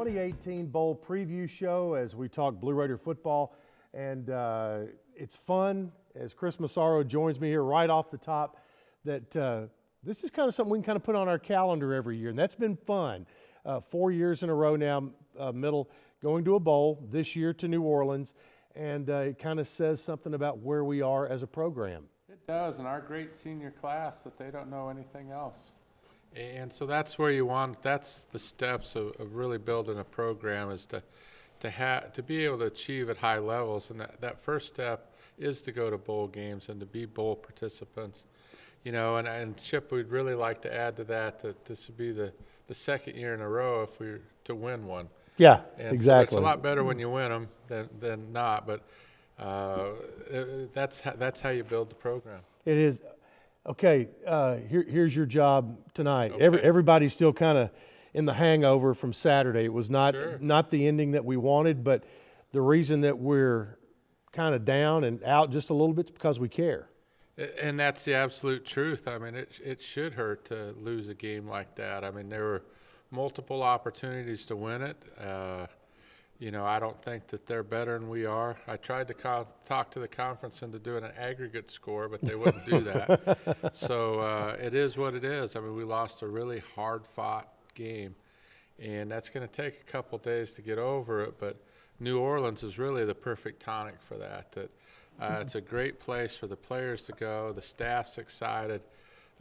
2018 Bowl preview show as we talk Blue Raider football, and it's fun as Chris Massaro joins me here right off the top that this is kind of something we can kind of put on our calendar every year, and that's been fun. 4 years in a row now, Middle going to a bowl, this year to New Orleans, and it kind of says something about where we are as a program. It does, and our great senior class that they don't know anything else. And so that's where you want, that's the steps of really building a program, is to be able to achieve at high levels. And that first step is to go to bowl games and to be bowl participants. You know, and Chip, we'd really like to add to that this would be the second year in a row if we were to win one. Yeah, and exactly. So it's a lot better when you win them than not, but that's how you build the program. It is. Okay, here's your job tonight. Okay. Everybody's still kind of in the hangover from Saturday. It was not Sure. not the ending that we wanted, but the reason that we're kind of down and out just a little bit is because we care. And that's the absolute truth. I mean, it should hurt to lose a game like that. I mean, there were multiple opportunities to win it. You know, I don't think that they're better than we are. I tried to talk to the conference into doing an aggregate score, but they wouldn't do that. So it is what it is. I mean, we lost a really hard-fought game, and that's going to take a couple days to get over it. But New Orleans is really the perfect tonic for that. It's a great place for the players to go. The staff's excited.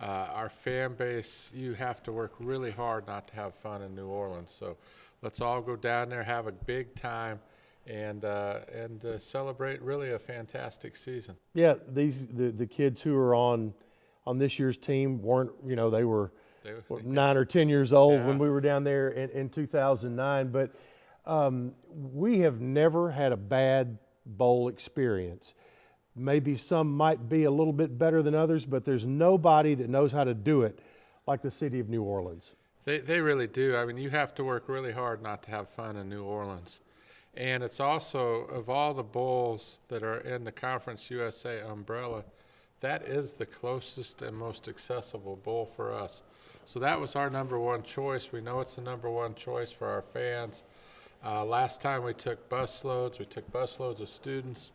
Our fan base, you have to work really hard not to have fun in New Orleans. So let's all go down there, have a big time, and celebrate really a fantastic season. Yeah, the kids who are on this year's team weren't, you know, they were 9 or 10 years old when we were down there in 2009. But we have never had a bad bowl experience. Maybe some might be a little bit better than others, but there's nobody that knows how to do it like the city of New Orleans. They really do. I mean, you have to work really hard not to have fun in New Orleans. And it's also, of all the bowls that are in the Conference USA umbrella, that is the closest and most accessible bowl for us. So that was our number one choice. We know it's the number one choice for our fans. Last time we took busloads of students.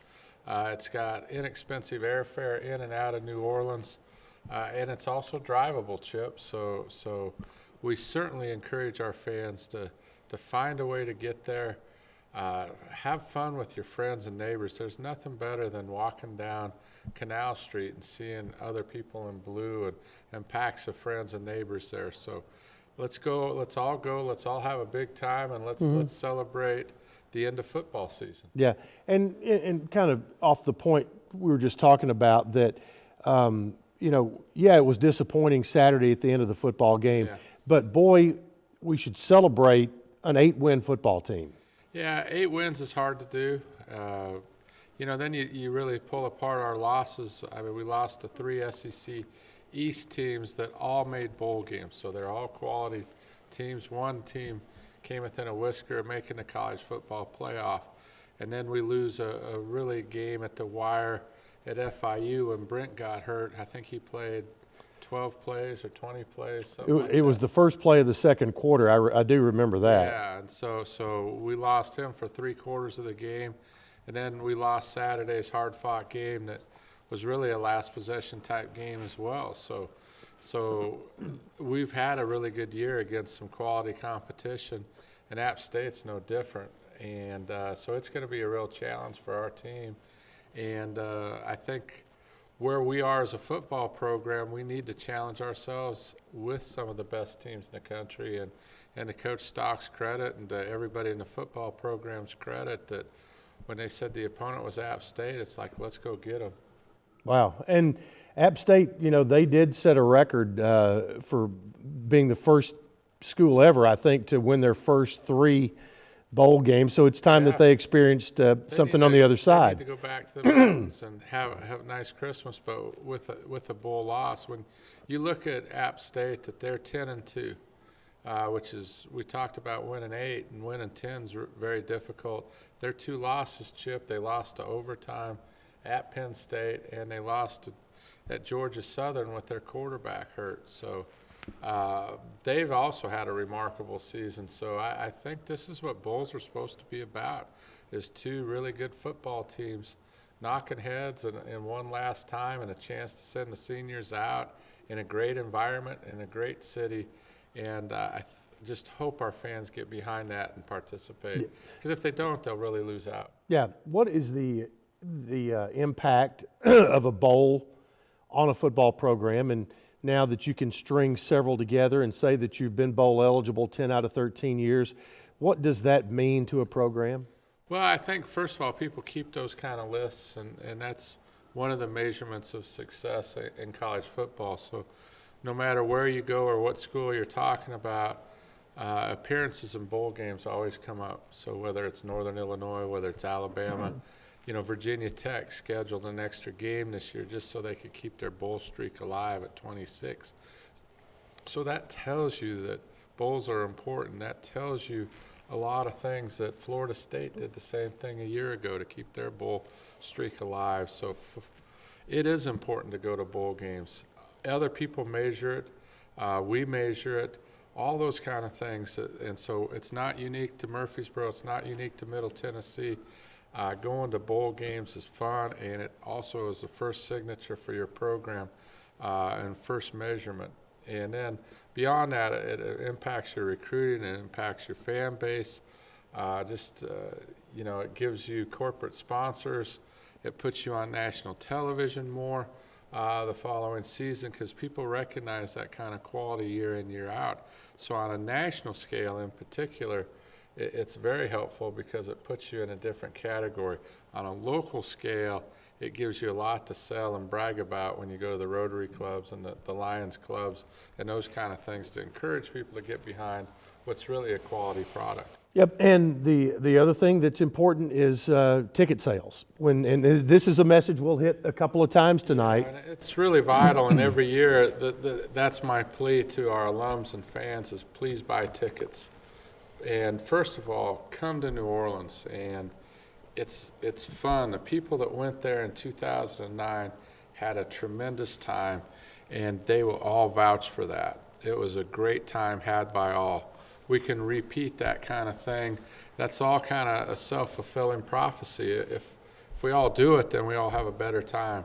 It's got inexpensive airfare in and out of New Orleans, and it's also drivable, Chip. So we certainly encourage our fans to find a way to get there. Have fun with your friends and neighbors. There's nothing better than walking down Canal Street and seeing other people in blue and packs of friends and neighbors there. So let's go. Let's all go. Let's all have a big time, and let's celebrate the end of football season. Yeah, and kind of off the point we were just talking about that, you know, yeah, it was disappointing Saturday at the end of the football game, but boy, we should celebrate an 8-win football team. Yeah, 8 wins is hard to do. You know, then you really pull apart our losses. I mean, we lost to 3 SEC East teams that all made bowl games, so they're all quality teams. One team came within a whisker of making the college football playoff. And then we lose a really game at the wire at FIU when Brent got hurt. I think he played 12 plays or 20 plays. It was the first play of the second quarter. I do remember that. Yeah, and so we lost him for 3/4 of the game. And then we lost Saturday's hard-fought game that was really a last possession type game as well. So we've had a really good year against some quality competition, and App State's no different. And so it's going to be a real challenge for our team. And I think where we are as a football program, we need to challenge ourselves with some of the best teams in the country. And to Coach Stock's credit and to everybody in the football program's credit, that when they said the opponent was App State, it's like, let's go get them. Wow. And App State, you know, they did set a record for being the first school ever, I think, to win their first 3 bowl games. So it's time that they experienced something on the other side. They need to go back to the mountains and have a nice Christmas, but with a bowl loss. When you look at App State, that they're 10-2, which is, we talked about winning 8, and winning 10 is very difficult. Their 2 losses, Chip, they lost to overtime at Penn State, and they lost at Georgia Southern with their quarterback hurt. So they've also had a remarkable season. So I think this is what bowls are supposed to be about, is two really good football teams knocking heads in one last time, and a chance to send the seniors out in a great environment in a great city. And just hope our fans get behind that and participate, because if they don't, they'll really lose out. Yeah. What is the impact of a bowl on a football program? And now that you can string several together and say that you've been bowl eligible 10 out of 13 years, what does that mean to a program? Well, I think, first of all, people keep those kind of lists, and that's one of the measurements of success in college football. So no matter where you go or what school you're talking about, appearances in bowl games always come up. So whether it's Northern Illinois, whether it's Alabama, Virginia Tech scheduled an extra game this year just so they could keep their bowl streak alive at 26. So that tells you that bowls are important. That tells you a lot of things, that Florida State did the same thing a year ago to keep their bowl streak alive. So it is important to go to bowl games. Other people measure it. We measure it. All those kind of things. And so it's not unique to Murfreesboro. It's not unique to Middle Tennessee. Going to bowl games is fun, and it also is the first signature for your program and first measurement. And then beyond that, it impacts your recruiting, it impacts your fan base. It gives you corporate sponsors. It puts you on national television more the following season, because people recognize that kind of quality year in, year out. So on a national scale in particular, it's very helpful because it puts you in a different category. On a local scale, it gives you a lot to sell and brag about when you go to the Rotary clubs and the Lions clubs and those kind of things, to encourage people to get behind what's really a quality product. Yep, and the other thing that's important is ticket sales. And this is a message we'll hit a couple of times tonight. And it's really vital, and every year that's my plea to our alums and fans is please buy tickets. And first of all, come to New Orleans, and it's fun. The people that went there in 2009 had a tremendous time, and they will all vouch for that. It was a great time had by all. We can repeat that kind of thing. That's all kind of a self-fulfilling prophecy. If we all do it, then we all have a better time.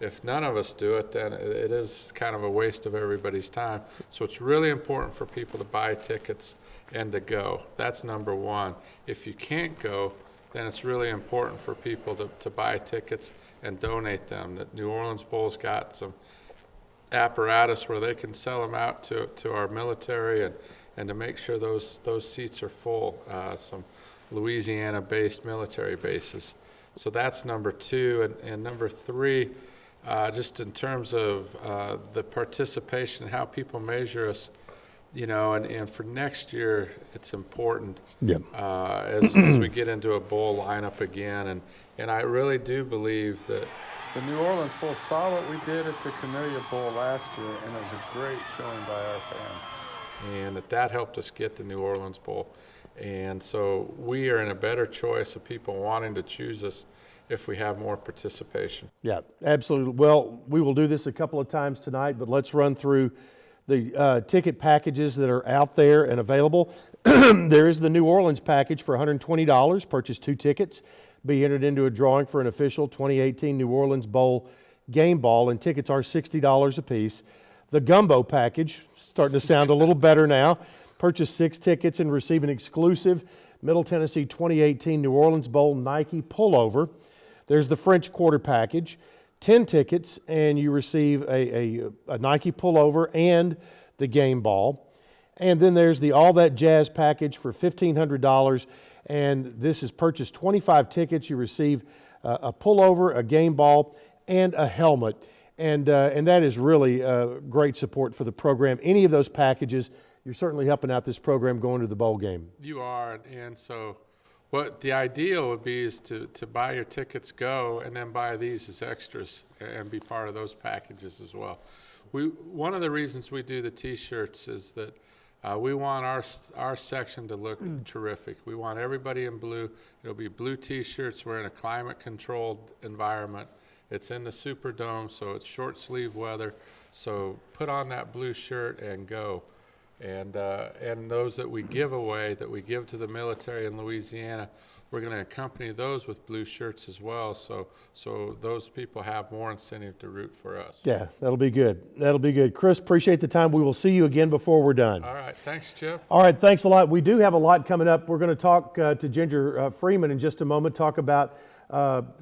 If none of us do it, then it is kind of a waste of everybody's time. So it's really important for people to buy tickets and to go. That's number one. If you can't go, then it's really important for people to buy tickets and donate them. That New Orleans Bowl's got some apparatus where they can sell them out to our military and to make sure those seats are full, some Louisiana-based military bases. So that's number two. And number three, just in terms of the participation, how people measure us, and for next year, it's important as we get into a bowl lineup again. And I really do believe that the New Orleans Bowl saw what we did at the Camellia Bowl last year, and it was a great showing by our fans. And that helped us get the New Orleans Bowl. And so we are in a better choice of people wanting to choose us if we have more participation. Yeah, absolutely. Well, we will do this a couple of times tonight, but let's run through the ticket packages that are out there and available. There is the New Orleans package for $120. Purchase 2 tickets. Be entered into a drawing for an official 2018 New Orleans Bowl game ball, and tickets are $60 a piece. The Gumbo package, starting to sound a little better now. Purchase 6 tickets and receive an exclusive Middle Tennessee 2018 New Orleans Bowl Nike pullover. There's the French Quarter package, 10 tickets, and you receive a Nike pullover and the game ball. And then there's the All That Jazz package for $1,500, and this is purchased 25 tickets. You receive a pullover, a game ball, and a helmet. And that is really great support for the program. Any of those packages, you're certainly helping out this program going to the bowl game. You are, and so what the ideal would be is to buy your tickets, go, and then buy these as extras and be part of those packages as well. One of the reasons we do the T-shirts is that we want our section to look terrific. We want everybody in blue. It'll be blue T-shirts. We're in a climate-controlled environment. It's in the Superdome, so it's short sleeve weather. So put on that blue shirt and go. And those that we give away, that we give to the military in Louisiana, we're going to accompany those with blue shirts as well. So those people have more incentive to root for us. Yeah, that'll be good. That'll be good. Chris, appreciate the time. We will see you again before we're done. All right. Thanks, Chip. All right, thanks a lot. We do have a lot coming up. We're going to talk to Ginger Freeman in just a moment, talk about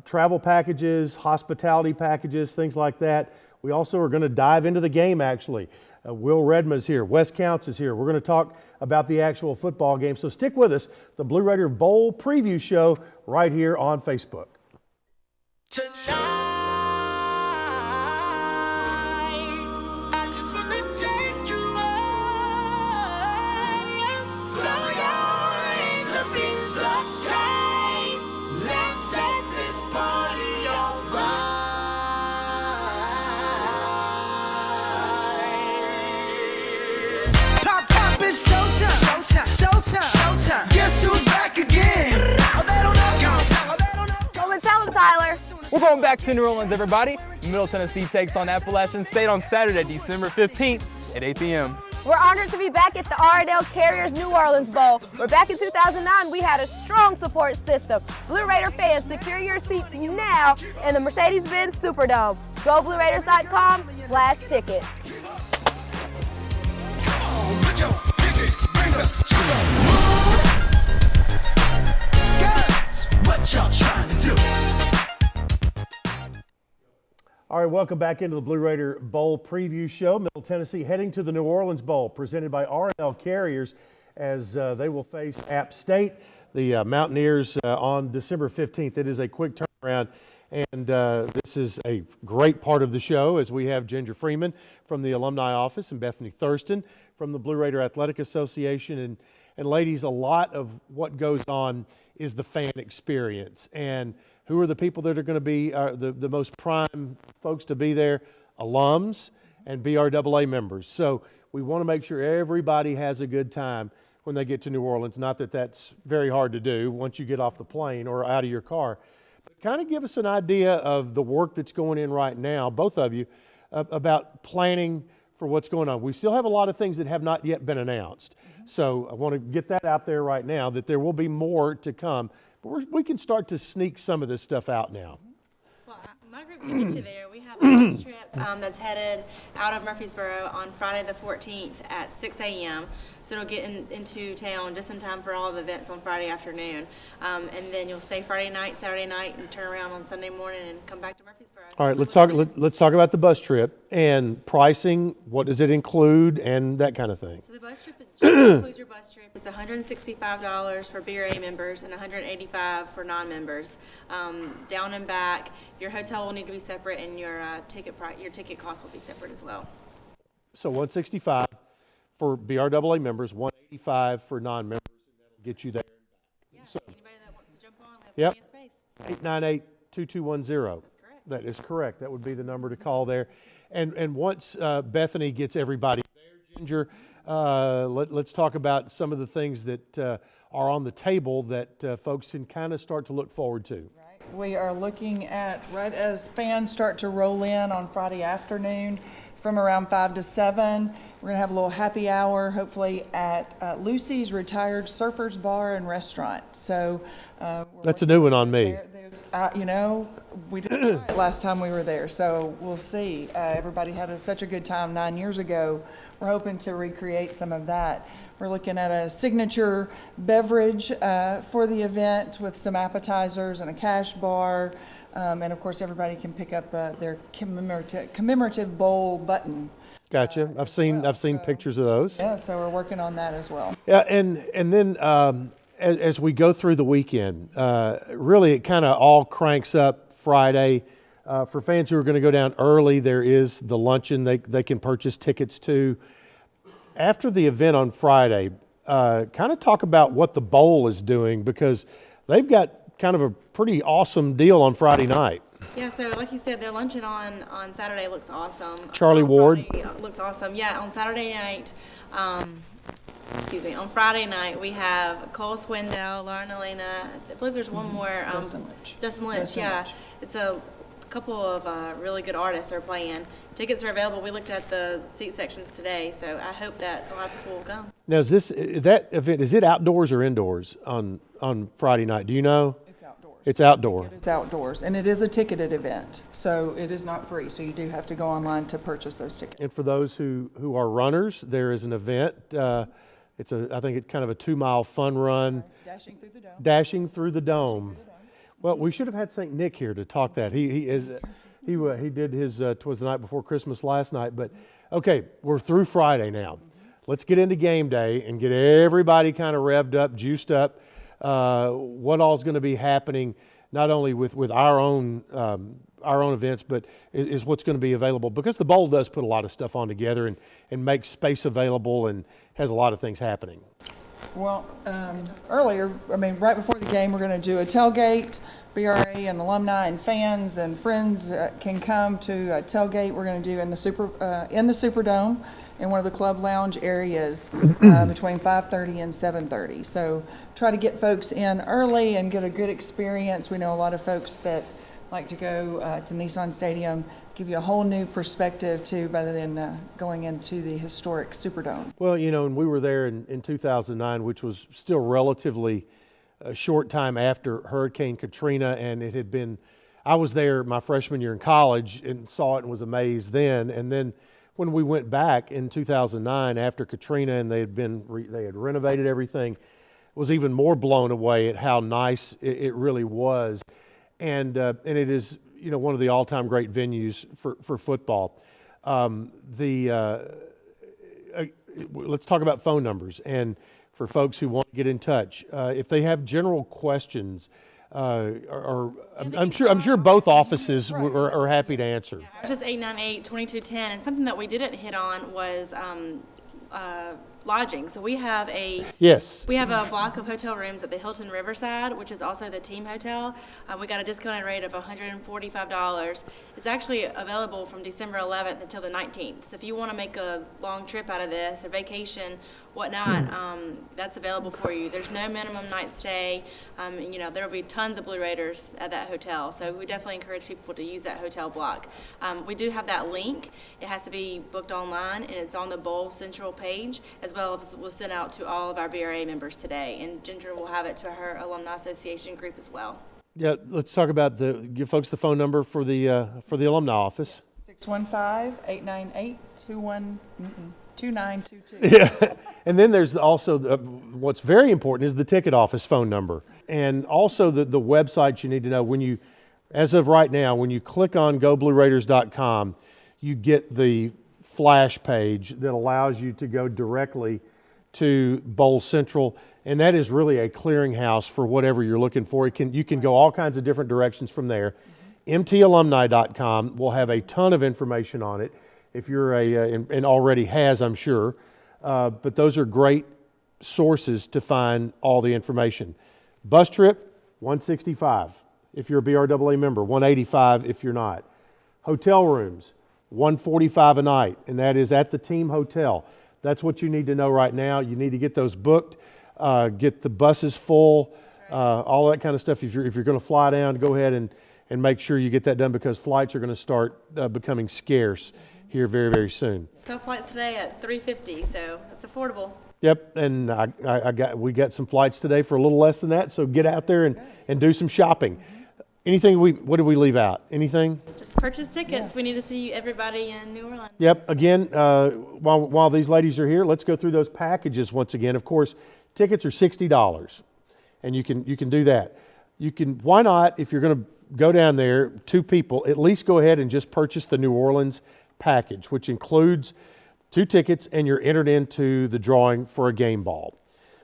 travel packages, hospitality packages, things like that. We also are going to dive into the game, actually. Will Redmond is here. Wes Counts is here. We're going to talk about the actual football game. So stick with us. The Blue Raider Bowl preview show right here on Facebook. Showtime. Guess who's back again? Oh, they don't know. Come and tell them, Tyler. We're going back to New Orleans, everybody. Middle Tennessee takes on Appalachian State on Saturday, December 15th at 8 p.m. We're honored to be back at the R&L Carriers New Orleans Bowl, where back in 2009 we had a strong support system. Blue Raider fans, secure your seats now in the Mercedes-Benz Superdome. GoBlueRaiders.com/tickets. What y'all trying to do? All right, welcome back into the Blue Raider Bowl preview show. Middle Tennessee heading to the New Orleans Bowl, presented by R&L Carriers, as they will face App State, the Mountaineers, on December 15th. It is a quick turnaround, and this is a great part of the show, as we have Ginger Freeman from the Alumni office and Bethany Thurston from the Blue Raider Athletic Association. And ladies, a lot of what goes on is the fan experience. And who are the people that are going to be the most prime folks to be there? Alums and BRAA members. So we want to make sure everybody has a good time when they get to New Orleans. Not that that's very hard to do once you get off the plane or out of your car. But kind of give us an idea of the work that's going in right now, both of you, about planning for what's going on. We still have a lot of things that have not yet been announced. So I want to get that out there right now, that there will be more to come. But we can start to sneak some of this stuff out now. Well, my group can get you there. We have a bus trip that's headed out of Murfreesboro on Friday the 14th at 6 a.m. So it'll get into town just in time for all the events on Friday afternoon. And then you'll stay Friday night, Saturday night, and turn around on Sunday morning and come back to Murfreesboro. All right, let's talk about the bus trip and pricing. What does it include and that kind of thing? So the bus trip includes your bus trip. It's $165 for BRA members and $185 for non-members. Down and back, your hotel will need to be separate, and your ticket cost will be separate as well. So $165 for BRAA members, $185 for non-members, and that'll get you there. Yeah, So, anybody that wants to jump on, we have plenty of space. 898-2210. That's correct. That is correct. That would be the number to call there. And once Bethany gets everybody there, Ginger, let's talk about some of the things that are on the table that folks can kind of start to look forward to. We are looking at, right as fans start to roll in on Friday afternoon from around 5 to 7, we're going to have a little happy hour, hopefully, at Lucy's Retired Surfers Bar and Restaurant. So That's a new one on me. We didn't try it last time we were there, so we'll see. Everybody had such a good time 9 years ago. We're hoping to recreate some of that. We're looking at a signature beverage for the event with some appetizers and a cash bar. And of course, everybody can pick up their commemorative bowl button. Gotcha. I've seen pictures of those. Yeah, so we're working on that as well. Yeah, and then as we go through the weekend, really it kind of all cranks up Friday. For fans who are going to go down early, there is the luncheon they can purchase tickets to. After the event on Friday, kind of talk about what the bowl is doing, because they've got kind of a pretty awesome deal on Friday night. Yeah, so like you said, their luncheon on Saturday looks awesome. Charlie On Ward. Friday, looks awesome. Yeah, on Saturday night, on Friday night, we have Cole Swindell, Lauren Elena, I believe there's one more. Dustin Lynch. Dustin Lynch, Dustin yeah. Lynch. It's a couple of really good artists are playing. Tickets are available. We looked at the seat sections today, so I hope that a lot of people will come. Now, is that event, is it outdoors or indoors on Friday night? Do you know? It's outdoors. It's outdoor. It's outdoors, and it is a ticketed event, so it is not free. So you do have to go online to purchase those tickets. And for those who are runners, there is an event. I think it's kind of a 2-mile fun run. Dashing through the dome. Dashing through the dome. Well, we should have had St. Nick here to talk that. He did his 'twas the night before Christmas last night. But okay, we're through Friday now. Let's get into game day and get everybody kind of revved up, juiced up. What all's going to be happening, not only with our own events, but is what's going to be available, because the bowl does put a lot of stuff on together and makes space available and has a lot of things happening. Well, right before the game, we're going to do a tailgate. BRA and alumni and fans and friends can come to a tailgate. We're going to do in the Superdome in one of the club lounge areas between 5:30 and 7:30. So try to get folks in early and get a good experience. We know a lot of folks that like to go to Nissan Stadium, give you a whole new perspective too, rather than going into the historic Superdome. Well, and we were there in 2009, which was still relatively a short time after Hurricane Katrina, and I was there my freshman year in college and saw it and was amazed then. And then when we went back in 2009 after Katrina and they had renovated everything, was even more blown away at how nice it really was. And it is, one of the all-time great venues for football. Let's talk about phone numbers. And for folks who want to get in touch, if they have general questions, I'm sure both offices are happy to answer. Just 898-2210, and something that we didn't hit on was lodging. So we have a block of hotel rooms at the Hilton Riverside, which is also the team hotel. We got a discounted rate of $145. It's actually available from December 11th until the 19th. So if you want to make a long trip out of this, or vacation, whatnot, that's available for you. There's no minimum night stay. There will be tons of Blue Raiders at that hotel. So we definitely encourage people to use that hotel block. We do have that link. It has to be booked online, and it's on the Bowl Central page, as well as we'll send out to all of our BRA members today. And Ginger will have it to her Alumni Association group as well. Yeah, let's talk about give folks the phone number for the alumni office. 615-898-2922. Yeah, and then there's also what's very important is the ticket office phone number, and also the websites you need to know. As of right now, when you click on GoBlueRaiders.com, you get the flash page that allows you to go directly to Bowl Central, and that is really a clearinghouse for whatever you're looking for. You can go all kinds of different directions from there. MTalumni.com will have a ton of information on it if you're and already has, I'm sure. But those are great sources to find all the information. Bus trip, $165 if you're a BRAA member, $185 if you're not. Hotel rooms, $145 a night, and that is at the team hotel. That's what you need to know right now. You need to get those booked, get the buses full, all that kind of stuff. If you're going to fly down, go ahead and make sure you get that done, because flights are going to start becoming scarce here very, very soon. So flights today at $350, so it's affordable. Yep, and we got some flights today for a little less than that, so get out there and do some shopping. What did we leave out? Anything? Just purchase tickets. We need to see everybody in New Orleans. Yep, again, while these ladies are here, let's go through those packages once again. Of course, tickets are $60, and you can do that. Why not, if you're going to go down there, 2 people, at least go ahead and just purchase the New Orleans package, which includes 2 tickets, and you're entered into the drawing for a game ball.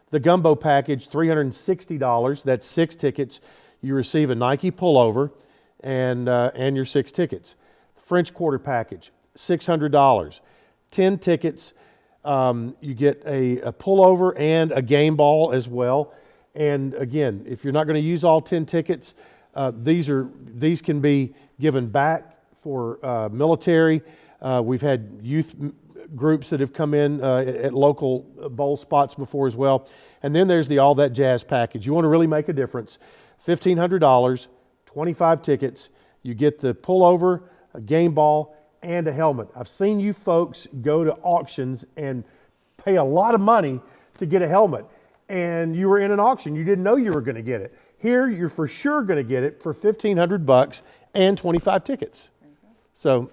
The Gumbo package, $360, that's 6 tickets. You receive a Nike pullover and your 6 tickets. French Quarter package, $600, 10 tickets. You get a pullover and a game ball as well. And again, if you're not going to use all 10 tickets, these can be given back for military. We've had youth groups that have come in at local bowl spots before as well. And then there's the All That Jazz package. You want to really make a difference. $1,500, 25 tickets. You get the pullover, a game ball, and a helmet. I've seen you folks go to auctions and pay a lot of money to get a helmet, and you were in an auction. You didn't know you were going to get it. Here, you're for sure going to get it for $1,500 and 25 tickets. So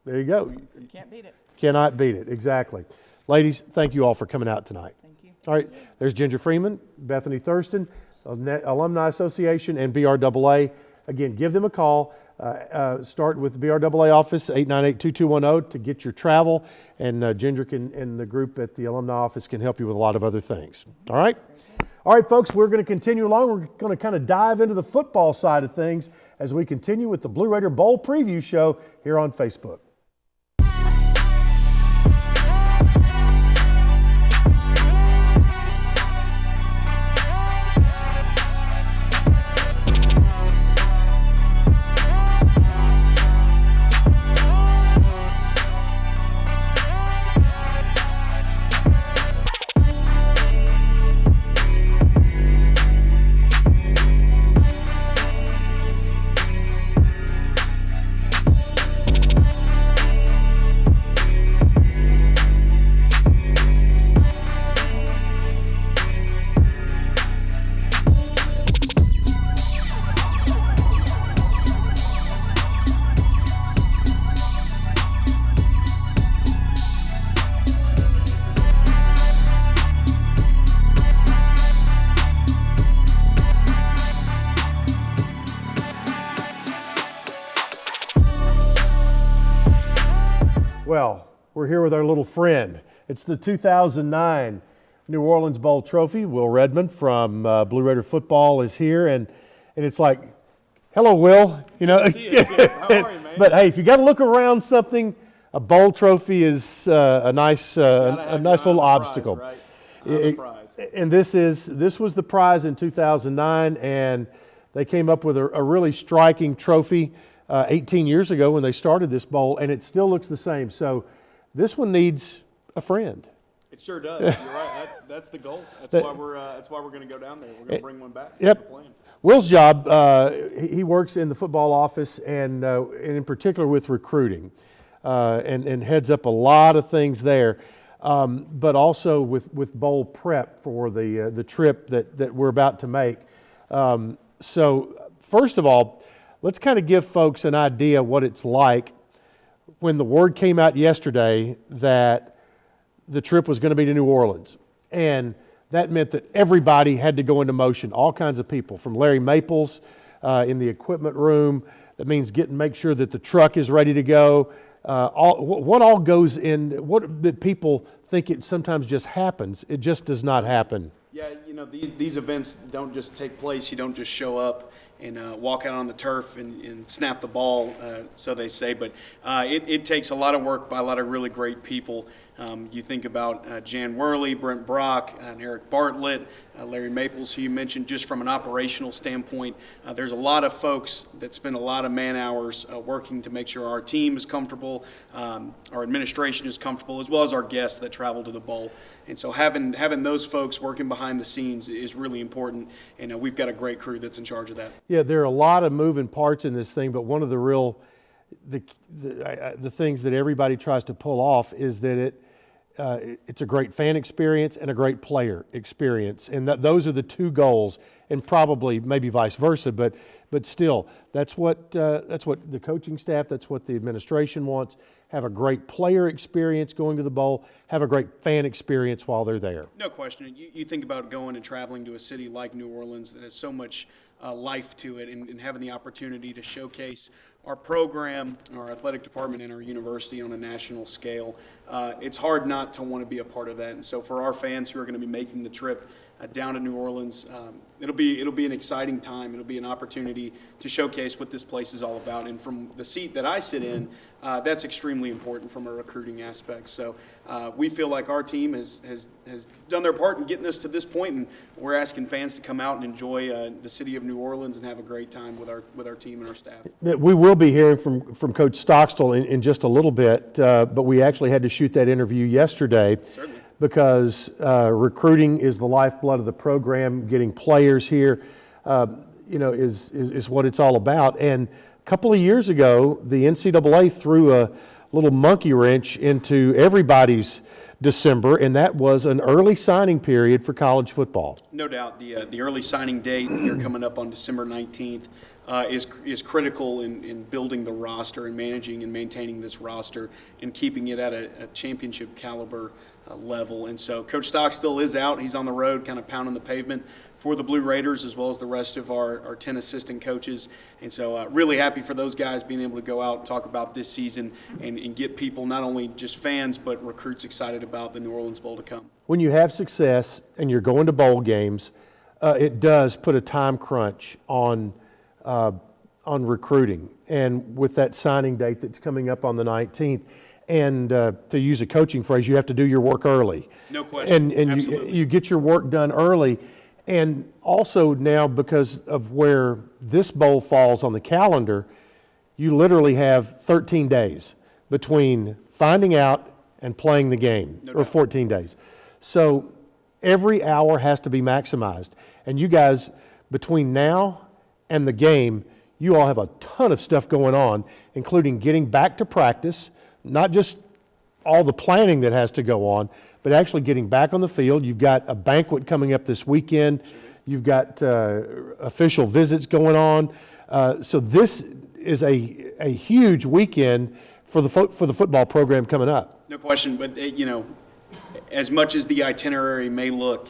there you go. You can't beat it. Cannot beat it, exactly. Ladies, thank you all for coming out tonight. Thank you. All right, there's Ginger Freeman, Bethany Thurston, Alumni Association, and BRAA. Again, give them a call. Start with the BRAA office, 898-2210, to get your travel, and Ginger and the group at the Alumni office can help you with a lot of other things. All right? All right, folks, we're going to continue along. We're going to kind of dive into the football side of things as we continue with the Blue Raider Bowl preview show here on Facebook. Well, we're here with our little friend. It's the 2009 New Orleans Bowl trophy. Will Redmond from Blue Raider Football is here, and it's like, hello, Will. You know, How are you, man? But hey, if you got to look around something, a bowl trophy is a nice little obstacle. Prize, right? And this was the prize in 2009, and they came up with a really striking trophy 18 years ago when they started this bowl, and it still looks the same. So this one needs a friend. It sure does. You're right. That's the goal. That's why we're going to go down there. We're going to bring one back. Yep. That's the plan. Will's job, he works in the football office and in particular with recruiting, and heads up a lot of things there, but also with bowl prep for the trip that we're about to make. So first of all, let's kind of give folks an idea what it's like when the word came out yesterday that the trip was going to be to New Orleans. And that meant that everybody had to go into motion, all kinds of people, from Larry Maples in the equipment room. That means make sure that the truck is ready to go. What all goes in, what that people think it sometimes just happens. It just does not happen. Yeah, you know, these events don't just take place. You don't just show up and walk out on the turf and snap the ball, so they say. But it takes a lot of work by a lot of really great people. You think about Jan Worley, Brent Brock, and Eric Bartlett, Larry Maples, who you mentioned, just from an operational standpoint. There's a lot of folks that spend a lot of man hours working to make sure our team is comfortable, our administration is comfortable, as well as our guests that travel to the bowl. And so having those folks working behind the scenes is really important, and we've got a great crew that's in charge of that. Yeah, there are a lot of moving parts in this thing, but one of the things that everybody tries to pull off is that it's a great fan experience and a great player experience, and those are the two goals, and probably maybe vice versa, but still, that's what the coaching staff, that's what the administration wants. Have a great player experience going to the bowl, have a great fan experience while they're there. No question. You think about going and traveling to a city like New Orleans that has so much life to it, and having the opportunity to showcase our program, our athletic department, and our university on a national scale. It's hard not to want to be a part of that. And so for our fans who are going to be making the trip down to New Orleans, it'll be an exciting time. It'll be an opportunity to showcase what this place is all about. And from the seat that I sit in, that's extremely important from a recruiting aspect. So we feel like our team has done their part in getting us to this point, and we're asking fans to come out and enjoy the city of New Orleans and have a great time with our team and our staff. We will be hearing from Coach Stockstill in just a little bit, but we actually had to shoot that interview yesterday. Certainly. Because recruiting is the lifeblood of the program. Getting players here, is what it's all about. And couple of years ago, the NCAA threw a little monkey wrench into everybody's December, and that was an early signing period for college football. No doubt, the early signing date here coming up on December 19th is critical in building the roster and managing and maintaining this roster and keeping it at a championship caliber level. And so Coach Stockstill is out. He's on the road kind of pounding the pavement for the Blue Raiders, as well as the rest of our 10 assistant coaches. And so really happy for those guys being able to go out and talk about this season and get people, not only just fans, but recruits excited about the New Orleans Bowl to come. When you have success and you're going to bowl games, it does put a time crunch on recruiting. And with that signing date that's coming up on the 19th, and to use a coaching phrase, you have to do your work early. No question. And you get your work done early. And also now, because of where this bowl falls on the calendar, you literally have 13 days between finding out and playing the game, or 14 days. So every hour has to be maximized. And you guys, between now and the game, you all have a ton of stuff going on, including getting back to practice, not just all the planning that has to go on, but actually getting back on the field. You've got a banquet coming up this weekend. You've got official visits going on. So this is a huge weekend for the football program coming up. No question, but as much as the itinerary may look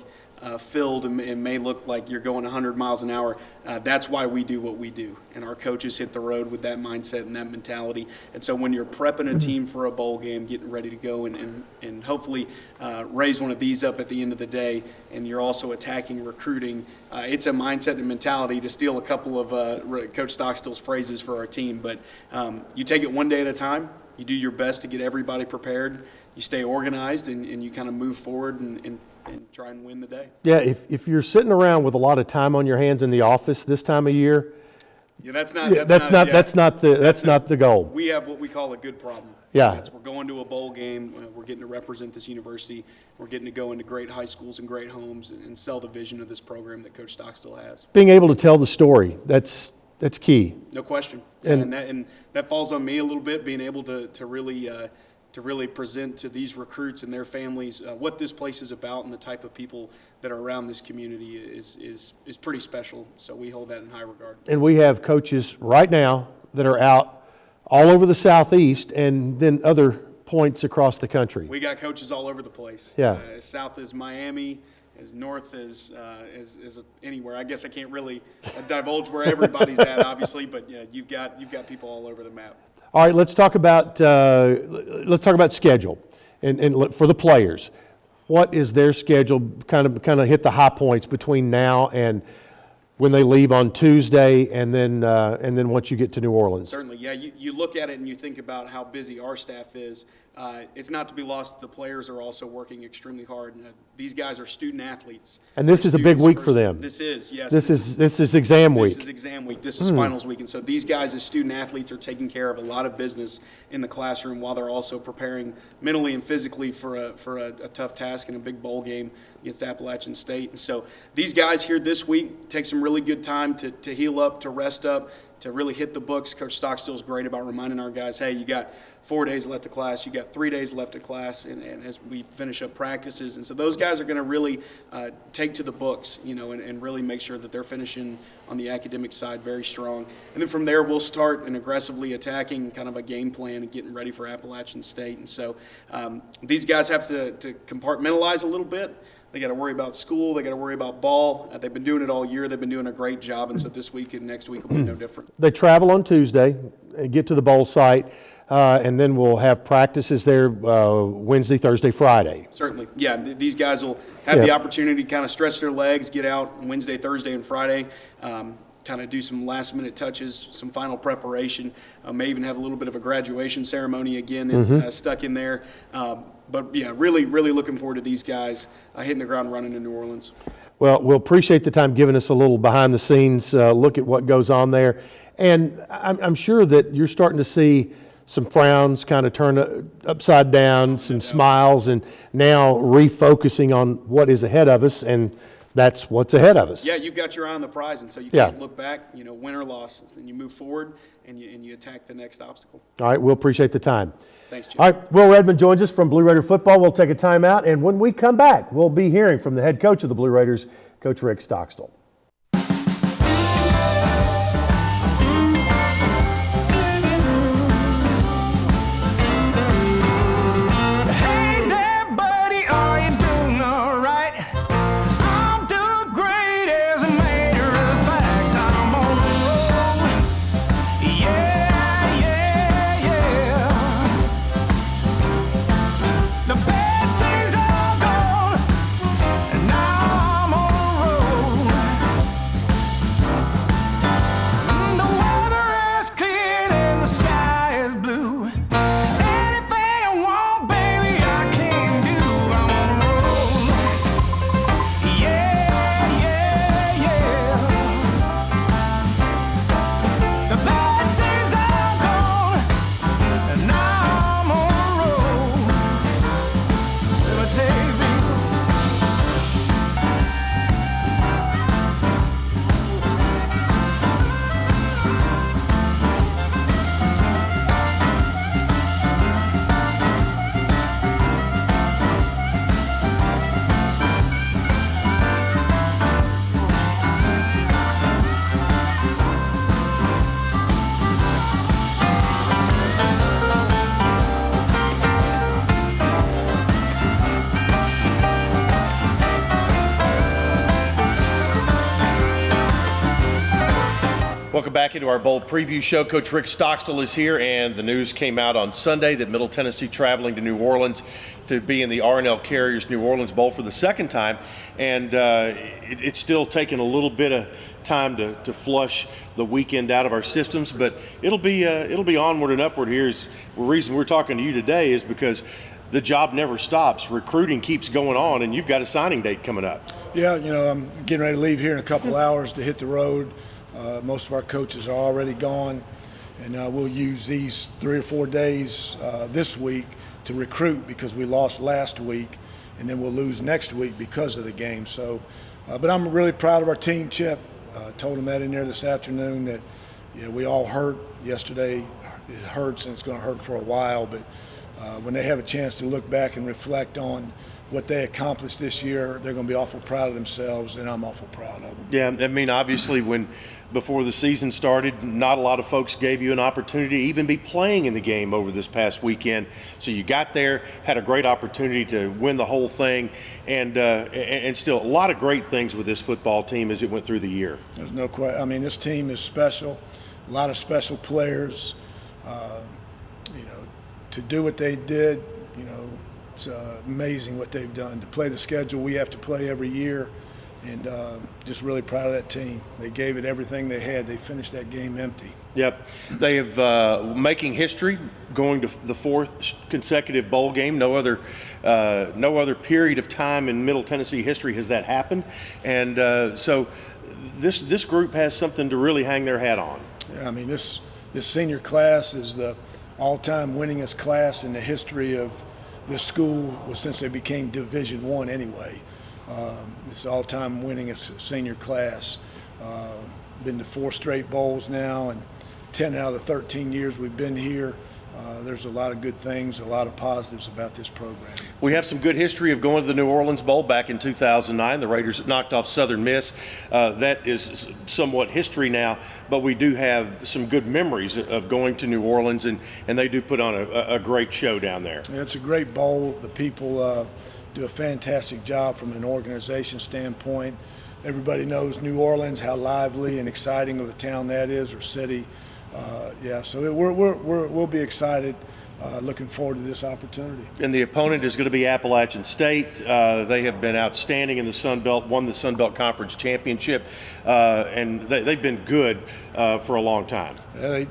filled and may look like you're going 100 miles an hour, that's why we do what we do. And our coaches hit the road with that mindset and that mentality. And so when you're prepping a team for a bowl game, getting ready to go and hopefully raise one of these up at the end of the day, and you're also attacking recruiting, it's a mindset and mentality, to steal a couple of Coach Stockstill's phrases for our team. But you take it one day at a time. You do your best to get everybody prepared. You stay organized, and you kind of move forward and try and win the day. Yeah, if you're sitting around with a lot of time on your hands in the office this time of year, that's not the goal. We have what we call a good problem. Yeah. We're going to a bowl game. We're getting to represent this university. We're getting to go into great high schools and great homes and sell the vision of this program that Coach Stockstill has. Being able to tell the story, that's key. No question. And that falls on me a little bit, being able to really present to these recruits and their families what this place is about, and the type of people that are around this community is pretty special. So we hold that in high regard. And we have coaches right now that are out all over the Southeast and then other points across the country. We got coaches all over the place. Yeah. As south as Miami, as north as anywhere. I guess I can't really divulge where everybody's at, obviously, but yeah, you've got people all over the map. All right, let's talk about schedule and for the players. What is their schedule? Kind of hit the high points between now and when they leave on Tuesday, and then once you get to New Orleans. Certainly, yeah. You look at it and you think about how busy our staff is. It's not to be lost. The players are also working extremely hard. These guys are student athletes. And this is a big week for them. This is, yes. This is exam week. This is exam week. This is finals week. And so these guys as student athletes are taking care of a lot of business in the classroom while they're also preparing mentally and physically for a tough task in a big bowl game against Appalachian State. And so these guys here this week take some really good time to heal up, to rest up, to really hit the books. Coach Stockstill is great about reminding our guys, hey, you got 4 days left of class, you got 3 days left of class, and as we finish up practices. And so those guys are going to really take to the books, and really make sure that they're finishing on the academic side very strong. And then from there, we'll start and aggressively attacking kind of a game plan and getting ready for Appalachian State. And so these guys have to compartmentalize a little bit. They got to worry about school. They got to worry about ball. They've been doing it all year. They've been doing a great job, and so this week and next week will be no different. They travel on Tuesday, get to the bowl site, and then we'll have practices there Wednesday, Thursday, Friday. Certainly, yeah. These guys will have the opportunity to kind of stretch their legs, get out Wednesday, Thursday, and Friday. Kind of do some last-minute touches, some final preparation. May even have a little bit of a graduation ceremony again stuck in there. But yeah, really, really looking forward to these guys hitting the ground running in New Orleans. Well, we'll appreciate the time giving us a little behind-the-scenes look at what goes on there. And I'm sure that you're starting to see some frowns kind of turn upside down, some smiles, and now refocusing on what is ahead of us, and that's what's ahead of us. Yeah, you've got your eye on the prize, and so you can't look back, win or loss, and you move forward and you attack the next obstacle. All right, we'll appreciate the time. Thanks, Jim. All right, Will Redmond joins us from Blue Raider football. We'll take a timeout, and when we come back, we'll be hearing from the head coach of the Blue Raiders, Coach Rick Stockstill. Hey there, buddy, are you doing all right? I'm doing great, as a matter of fact. I'm on the road. Yeah, yeah, yeah. The bad days are gone, and now I'm on the road. The weather has cleared and the sky is blue. Anything I want, baby, I can do. I'm on the road. Yeah, yeah, yeah. The bad days are gone, and now I'm on the road. Let me tell you, baby. Welcome back into our bowl preview show. Coach Rick Stockstill is here, and the news came out on Sunday that Middle Tennessee traveling to New Orleans to be in the R&L Carriers New Orleans Bowl for the second time, and it's still taking a little bit of time to flush the weekend out of our systems, but it'll be onward and upward here. The reason we're talking to you today is because the job never stops. Recruiting keeps going on, and you've got a signing date coming up. Yeah, I'm getting ready to leave here in a couple hours to hit the road. Most of our coaches are already gone, and we'll use these 3 or 4 days this week to recruit because we lost last week, and then we'll lose next week because of the game. So, but I'm really proud of our team, Chip. Told them that in there this afternoon that we all hurt yesterday. It hurts, and it's going to hurt for a while, but when they have a chance to look back and reflect on what they accomplished this year, they're going to be awful proud of themselves, and I'm awful proud of them. Yeah, I mean, obviously, before the season started, not a lot of folks gave you an opportunity to even be playing in the game over this past weekend. So you got there, had a great opportunity to win the whole thing, and still a lot of great things with this football team as it went through the year. There's no question. I mean, this team is special. A lot of special players. To do what they did, it's amazing what they've done. To play the schedule we have to play every year, and just really proud of that team. They gave it everything they had. They finished that game empty. Yep. They have making history, going to the 4th consecutive bowl game. No other period of time in Middle Tennessee history has that happened. And so this group has something to really hang their hat on. Yeah, I mean, this senior class is the all-time winningest class in the history of this school since they became Division I anyway. It's all-time winningest senior class. Been to 4 straight bowls now, and 10 out of the 13 years we've been here. There's a lot of good things, a lot of positives about this program. We have some good history of going to the New Orleans Bowl back in 2009. The Raiders knocked off Southern Miss. That is somewhat history now, but we do have some good memories of going to New Orleans, and they do put on a great show down there. Yeah, it's a great bowl. The people do a fantastic job from an organization standpoint. Everybody knows New Orleans, how lively and exciting of a town that is, or city. So we'll be excited, looking forward to this opportunity. And the opponent is going to be Appalachian State. They have been outstanding in the Sun Belt, won the Sun Belt Conference Championship, and they've been good for a long time. Yeah,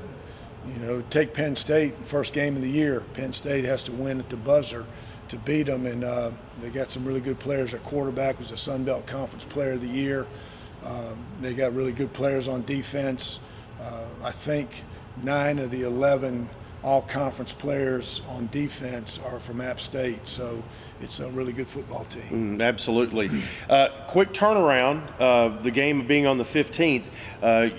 take Penn State, first game of the year. Penn State has to win at the buzzer to beat them, and they got some really good players. Their quarterback was the Sun Belt Conference Player of the Year. They got really good players on defense. I think 9 of the 11 all conference players on defense are from App State, so it's a really good football team. Absolutely. Quick turnaround, the game being on the 15th,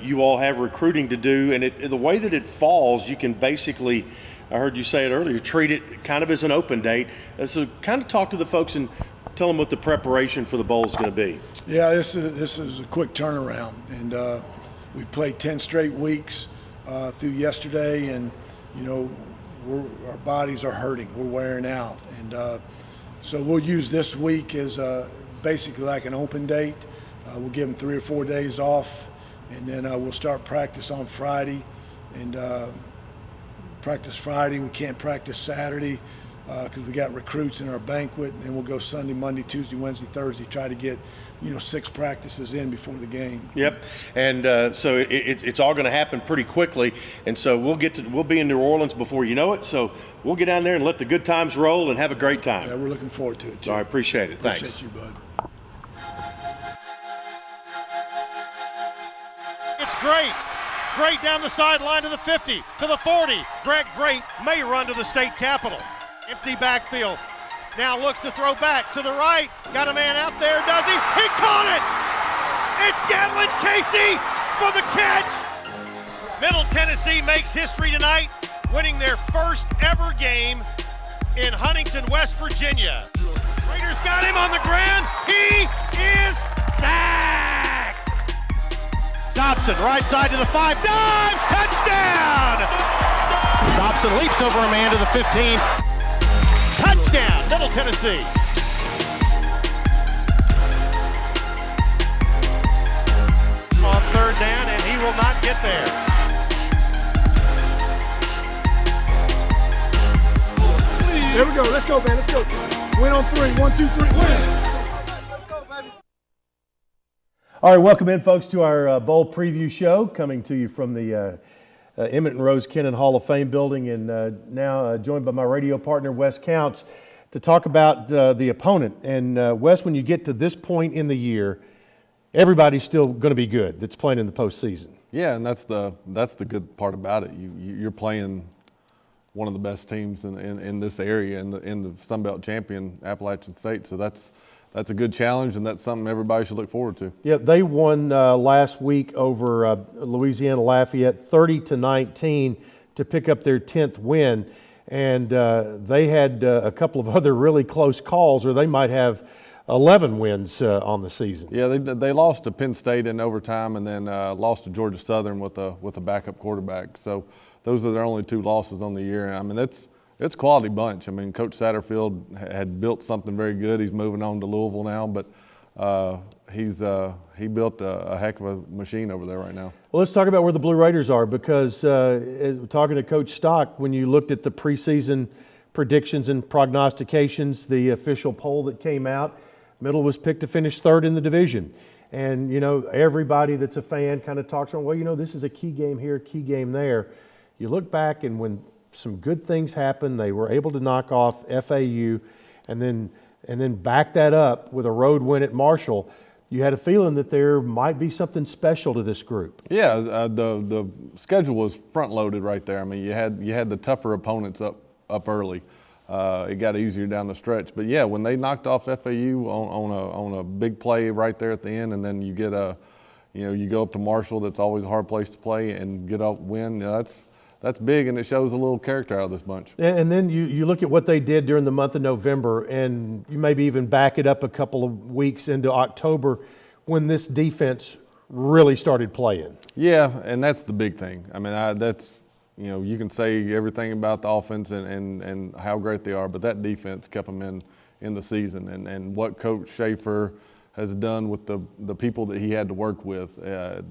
you all have recruiting to do, and the way that it falls, you can basically, I heard you say it earlier, treat it kind of as an open date. So kind of talk to the folks and tell them what the preparation for the bowl is going to be. Yeah, this is a quick turnaround, and we've played 10 straight weeks through yesterday, and our bodies are hurting. We're wearing out, and so we'll use this week as basically like an open date. We'll give them 3 or 4 days off, and then we'll start practice on Friday. And practice Friday, we can't practice Saturday because we got recruits in our banquet, and then we'll go Sunday, Monday, Tuesday, Wednesday, Thursday, try to get 6 practices in before the game. Yep, and so it's all going to happen pretty quickly, and so we'll be in New Orleans before you know it. So we'll get down there and let the good times roll and have a great time. Yeah, we're looking forward to it, too. All right, appreciate it. Thanks. Appreciate you, bud. It's great. Great down the sideline to the 50, to the 40. Greg Great may run to the state capitol. Empty backfield. Now looks to throw back to the right. Got a man out there, does he? He caught it! It's Gatlin Casey for the catch! Middle Tennessee makes history tonight, winning their first ever game in Huntington, West Virginia. Raiders got him on the ground. He is sacked! Dobson, right side to the 5, dives, touchdown! Dobson leaps over a man to the 15. Touchdown, Middle Tennessee. On 3rd down, and he will not get there. There we go. Let's go, man. Let's go. Win on 3. 1, 2, 3. Win. Let's go, baby. All right, welcome in, folks, to our bowl preview show, coming to you from the Emmett and Rose Kennan Hall of Fame building, and now joined by my radio partner, Wes Counts, to talk about the opponent. And Wes, when you get to this point in the year, everybody's still going to be good that's playing in the postseason. Yeah, and that's the good part about it. You're playing one of the best teams in this area, in the Sun Belt champion, Appalachian State. So that's a good challenge, and that's something everybody should look forward to. Yeah, they won last week over Louisiana Lafayette 30-19 to pick up their 10th win, and they had a couple of other really close calls, or they might have 11 wins on the season. Yeah, they lost to Penn State in overtime, and then lost to Georgia Southern with a backup quarterback. So those are their only 2 losses on the year. I mean, it's a quality bunch. I mean, Coach Satterfield had built something very good. He's moving on to Louisville now, but he built a heck of a machine over there right now. Well, let's talk about where the Blue Raiders are, because as we're talking to Coach Stock, when you looked at the preseason predictions and prognostications, the official poll that came out, Middle was picked to finish 3rd in the division. And, everybody that's a fan kind of talks about, well, this is a key game here, key game there. You look back, and when some good things happened, they were able to knock off FAU and then back that up with a road win at Marshall. You had a feeling that there might be something special to this group. Yeah, the schedule was front loaded right there. I mean, you had the tougher opponents up early. It got easier down the stretch, but yeah, when they knocked off FAU on a big play right there at the end, and then you get you go up to Marshall, that's always a hard place to play, and get a win. That's big, and it shows a little character out of this bunch. And then you look at what they did during the month of November, and you maybe even back it up a couple of weeks into October when this defense really started playing. Yeah, and that's the big thing. I mean, you can say everything about the offense and how great they are, but that defense kept them in the season. And what Coach Schaefer has done with the people that he had to work with,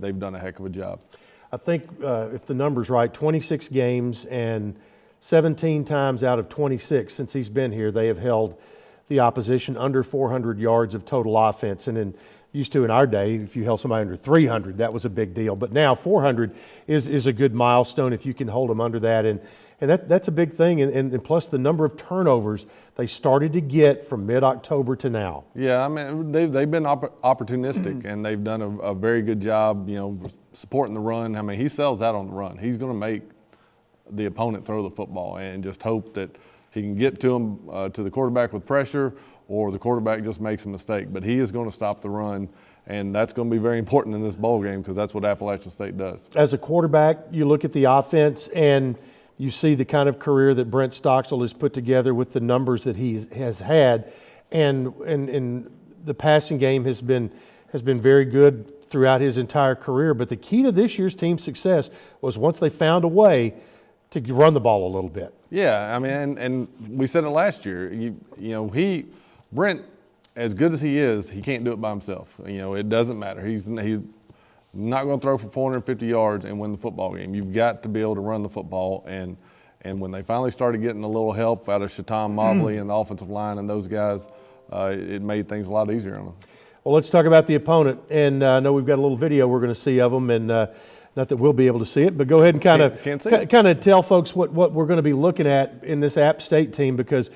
they've done a heck of a job. I think if the number's right, 26 games, and 17 times out of 26 since he's been here, they have held the opposition under 400 yards of total offense. And then used to in our day, if you held somebody under 300, that was a big deal. But now 400 is a good milestone if you can hold them under that. And that's a big thing. And plus the number of turnovers they started to get from mid-October to now. Yeah, I mean, they've been opportunistic, and they've done a very good job, supporting the run. I mean, he sells out on the run. He's going to make the opponent throw the football and just hope that he can get to him, to the quarterback with pressure, or the quarterback just makes a mistake. But he is going to stop the run, and that's going to be very important in this bowl game because that's what Appalachian State does. As a quarterback, you look at the offense and you see the kind of career that Brent Stockstill has put together with the numbers that he has had, and the passing game has been very good throughout his entire career. But the key to this year's team's success was once they found a way to run the ball a little bit. Yeah, I mean, and we said it last year. Brent, as good as he is, he can't do it by himself. It doesn't matter. He's not going to throw for 450 yards and win the football game. You've got to be able to run the football. And when they finally started getting a little help out of Shaton Mobley and the offensive line and those guys, it made things a lot easier on them. Well, let's talk about the opponent. And I know we've got a little video we're going to see of them, and not that we'll be able to see it, but go ahead and kind of tell folks what we're going to be looking at in this App State team, because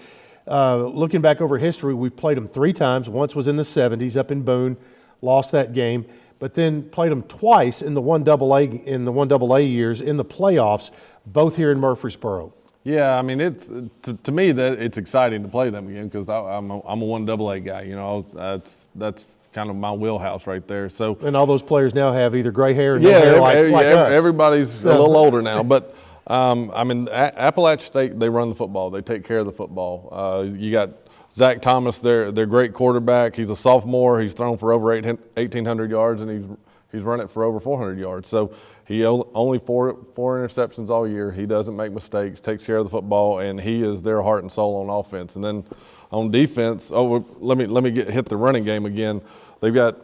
looking back over history, we've played them 3 times. Once was in the 70s up in Boone, lost that game, but then played them twice in the 1AA years in the playoffs, both here in Murfreesboro. Yeah, I mean, it's to me that it's exciting to play them again because I'm a 1AA guy. That's kind of my wheelhouse right there. So, and all those players now have either gray hair or no hair like us. Everybody's a little older now, but I mean, Appalachian State, they run the football. They take care of the football. You got Zach Thomas, their great quarterback. He's a sophomore. He's thrown for over 1,800 yards, and he's run it for over 400 yards. So he only four interceptions all year. He doesn't make mistakes, takes care of the football, and he is their heart and soul on offense. And then on defense, let me hit the running game again. They've got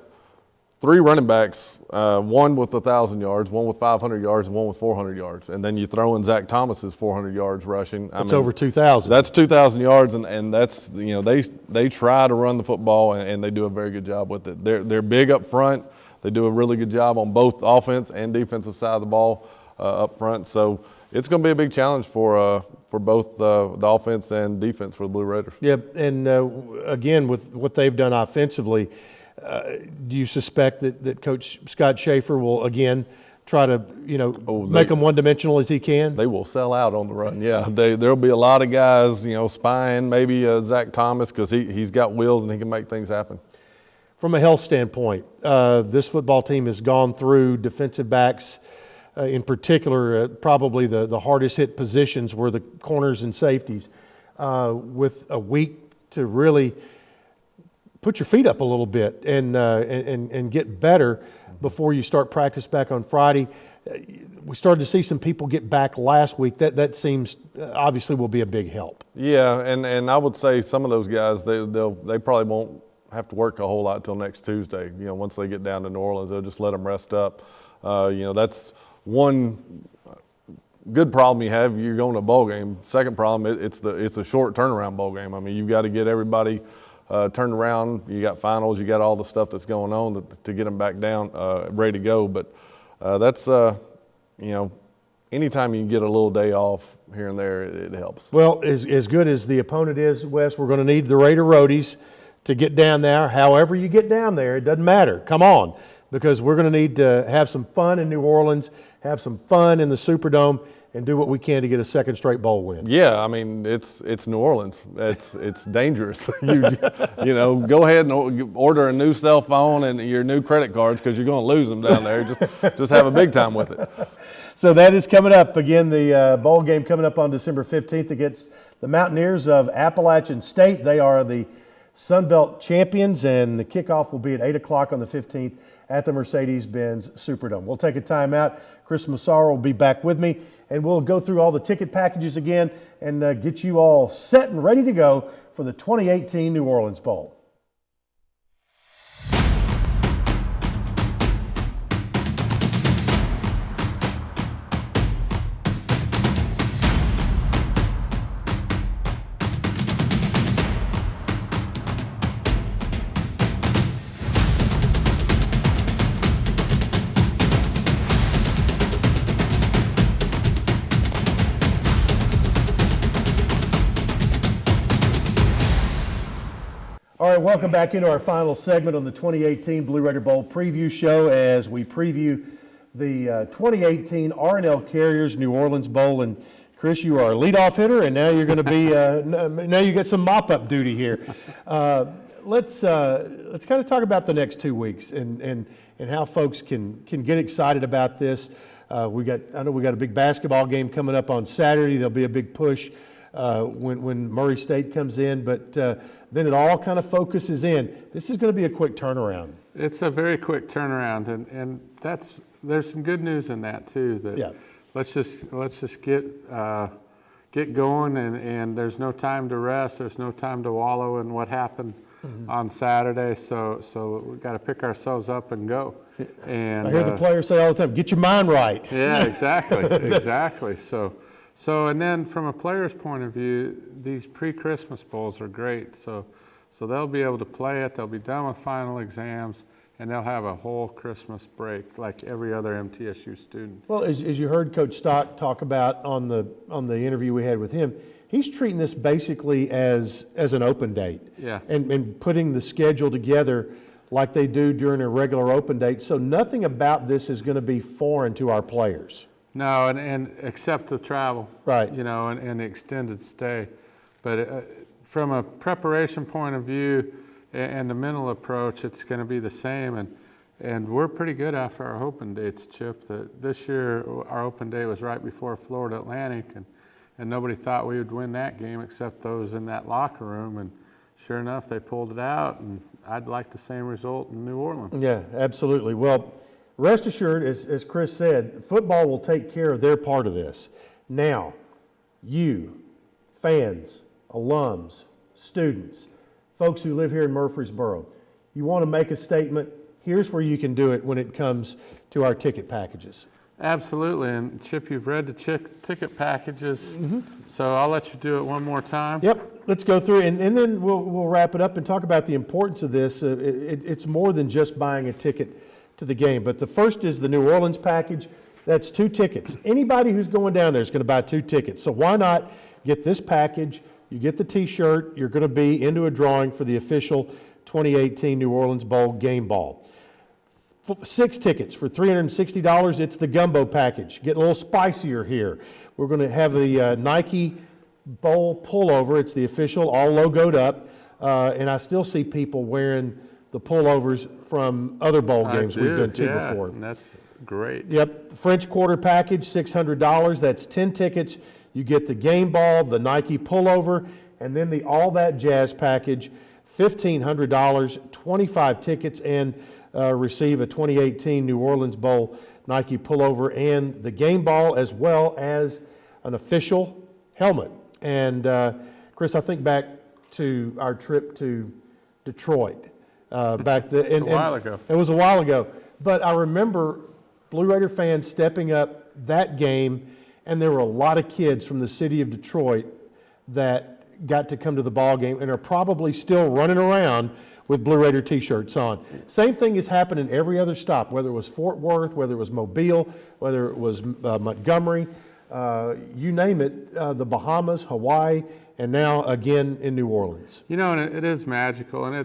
3 running backs, one with 1,000 yards, one with 500 yards, and one with 400 yards. And then you throw in Zach Thomas's 400 yards rushing. That's over 2,000. That's 2,000 yards, and that's, they try to run the football, and they do a very good job with it. They're big up front. They do a really good job on both offense and defensive side of the ball up front. So it's going to be a big challenge for both the offense and defense for the Blue Raiders. Yep, and again, with what they've done offensively, do you suspect that Coach Scott Schaefer will again try to make them one-dimensional as he can? They will sell out on the run. Yeah, there'll be a lot of guys spying maybe Zach Thomas because he's got wheels and he can make things happen. From a health standpoint, this football team has gone through defensive backs. In particular, probably the hardest hit positions were the corners and safeties, with a week to really put your feet up a little bit and get better before you start practice back on Friday. We started to see some people get back last week. That seems obviously will be a big help. Yeah, and I would say some of those guys they probably won't have to work a whole lot till next Tuesday. Once they get down to New Orleans, they'll just let them rest up. That's one good problem you have. You're going to a bowl game. Second problem, it's a short turnaround bowl game. I mean, you've got to get everybody turned around. You got finals. You got all the stuff that's going on to get them back down, ready to go. But that's anytime you can get a little day off here and there, it helps. Well, as good as the opponent is, Wes, we're going to need the Raider Roadies to get down there. However you get down there, it doesn't matter. Come on, because we're going to need to have some fun in New Orleans, have some fun in the Superdome, and do what we can to get a second straight bowl win. Yeah, I mean, it's New Orleans. It's dangerous. Go ahead and order a new cell phone and your new credit cards because you're going to lose them down there. Just have a big time with it. So that is coming up. Again, the bowl game coming up on December 15th against the Mountaineers of Appalachian State. They are the Sun Belt champions, and the kickoff will be at 8 o'clock on the 15th at the Mercedes-Benz Superdome. We'll take a timeout. Chris Massaro will be back with me, and we'll go through all the ticket packages again and get you all set and ready to go for the 2018 New Orleans Bowl. All right, welcome back into our final segment on the 2018 Blue Raider Bowl preview show as we preview the 2018 R&L Carriers New Orleans Bowl. And Chris, you are a leadoff hitter, and now you're going to be now you get some mop-up duty here. Let's kind of talk about the next 2 weeks and how folks can get excited about this. I know we got a big basketball game coming up on Saturday. There'll be a big push when Murray State comes in, but then it all kind of focuses in. This is going to be a quick turnaround. It's a very quick turnaround, and there's some good news in that too. That Yeah. let's just get going, and there's no time to rest. There's no time to wallow in what happened on Saturday. So we've got to pick ourselves up and go. And I hear the players say all the time, "Get your mind right." Yeah, exactly, exactly. So and then from a player's point of view, these pre-Christmas bowls are great. So they'll be able to play it. They'll be done with final exams, and they'll have a whole Christmas break like every other MTSU student. Well, as you heard Coach Stock talk about on the interview we had with him, he's treating this basically as an open date. Yeah. And putting the schedule together like they do during a regular open date. So nothing about this is going to be foreign to our players. No, and except the travel, Right. You know, and the extended stay. But from a preparation point of view and the mental approach, it's going to be the same. And we're pretty good after our open dates, Chip. This year, our open day was right before Florida Atlantic, and nobody thought we would win that game except those in that locker room. And sure enough, they pulled it out, and I'd like the same result in New Orleans. Yeah, absolutely. Well, rest assured, as Chris said, football will take care of their part of this. Now, you, fans, alums, students, folks who live here in Murfreesboro, you want to make a statement, here's where you can do it when it comes to our ticket packages. Absolutely, and Chip, you've read the ticket packages, so I'll let you do it one more time. Yep, let's go through, and then we'll wrap it up and talk about the importance of this. It's more than just buying a ticket to the game, but the first is the New Orleans package. That's 2 tickets. Anybody who's going down there is going to buy 2 tickets, so why not get this package? You get the t-shirt, you're going to be into a drawing for the official 2018 New Orleans Bowl game ball. 6 tickets for $360. It's the gumbo package. Getting a little spicier here. We're going to have the Nike Bowl pullover. It's the official, all logoed up. And I still see people wearing the pullovers from other bowl games we've been to before. And that's great. Yep. French Quarter package, $600. That's 10 tickets. You get the game ball, the Nike pullover, and then the All That Jazz package, $1,500, 25 tickets, and receive a 2018 New Orleans Bowl Nike pullover and the game ball, as well as an official helmet. And Chris, I think back to our trip to Detroit back then. A while ago. It was a while ago. But I remember Blue Raider fans stepping up that game, and there were a lot of kids from the city of Detroit that got to come to the ball game and are probably still running around with Blue Raider t-shirts on. Same thing has happened in every other stop, whether it was Fort Worth, whether it was Mobile, whether it was Montgomery, you name it, the Bahamas, Hawaii, and now again in New Orleans. You know, and it is magical, and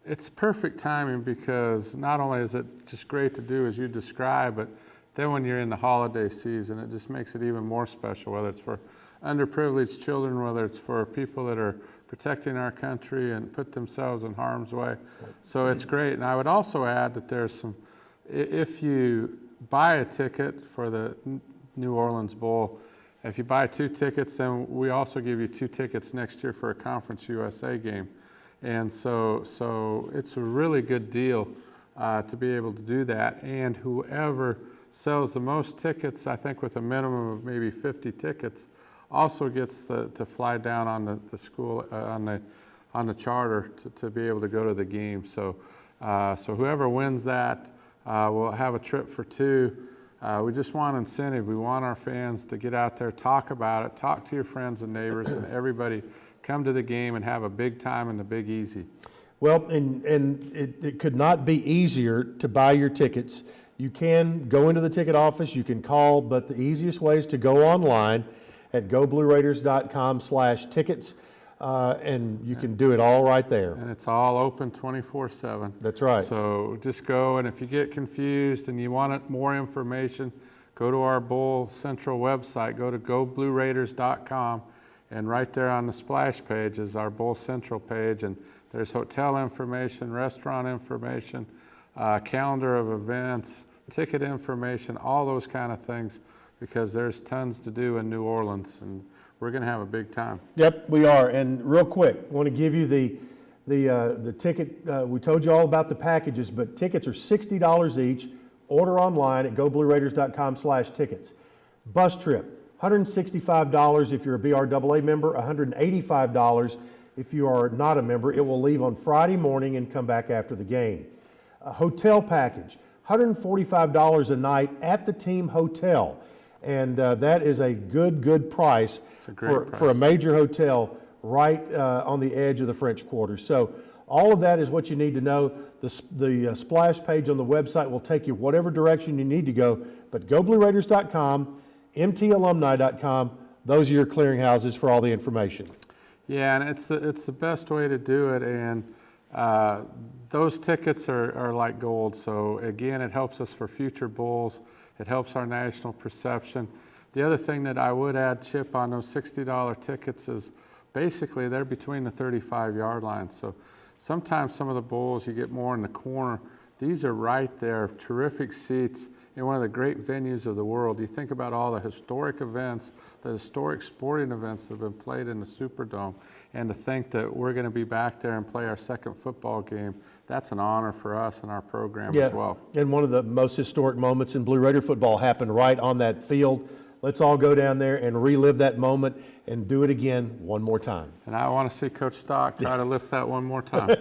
it's perfect timing because not only is it just great to do as you describe, but then when you're in the holiday season, it just makes it even more special, whether it's for underprivileged children, whether it's for people that are protecting our country and put themselves in harm's way. So it's great. And I would also add that there's some, if you buy a ticket for the New Orleans Bowl, if you buy 2 tickets, then we also give you 2 tickets next year for a Conference USA game. And so it's a really good deal to be able to do that. And whoever sells the most tickets, I think with a minimum of maybe 50 tickets, also gets to fly down on the school on the charter to be able to go to the game. So whoever wins that will have a trip for 2. We just want incentive. We want our fans to get out there, talk about it, talk to your friends and neighbors, and everybody come to the game and have a big time in the Big Easy. Well, and it could not be easier to buy your tickets. You can go into the ticket office, you can call, but the easiest way is to go online at goblueraiders.com/tickets, and you can do it all right there. And it's all open 24/7. That's right. So just go, and if you get confused and you want more information, go to our Bowl Central website, go to goblueraiders.com, and right there on the splash page is our Bowl Central page, and there's hotel information, restaurant information, calendar of events, ticket information, all those kind of things, because there's tons to do in New Orleans, and we're going to have a big time. Yep, we are. And real quick, I want to give you the ticket. We told you all about the packages, but tickets are $60 each. Order online at goblueraiders.com/tickets. Bus trip, $165 if you're a BRAA member, $185 if you are not a member. It will leave on Friday morning and come back after the game. A hotel package, $145 a night at the team hotel. And that is a good price for a major hotel right on the edge of the French Quarter. So all of that is what you need to know. The splash page on the website will take you whatever direction you need to go, but goblueraiders.com, mtalumni.com, those are your clearinghouses for all the information. Yeah, and it's the best way to do it, and those tickets are like gold. So again, it helps us for future bowls. It helps our national perception. The other thing that I would add, Chip, on those $60 tickets is basically they're between the 35-yard line. So sometimes some of the bowls you get more in the corner. These are right there, terrific seats in one of the great venues of the world. You think about all the historic events, the historic sporting events that have been played in the Superdome, and to think that we're going to be back there and play our second football game, that's an honor for us and our program as well. And one of the most historic moments in Blue Raider football happened right on that field. Let's all go down there and relive that moment and do it again one more time. And I want to see Coach Stock try to lift that one more time.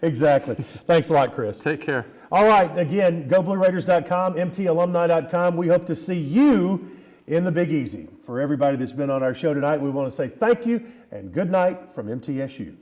Exactly. Thanks a lot, Chris. Take care. All right, again, goblueraiders.com, mtalumni.com. We hope to see you in the Big Easy. For everybody that's been on our show tonight, we want to say thank you and good night from MTSU.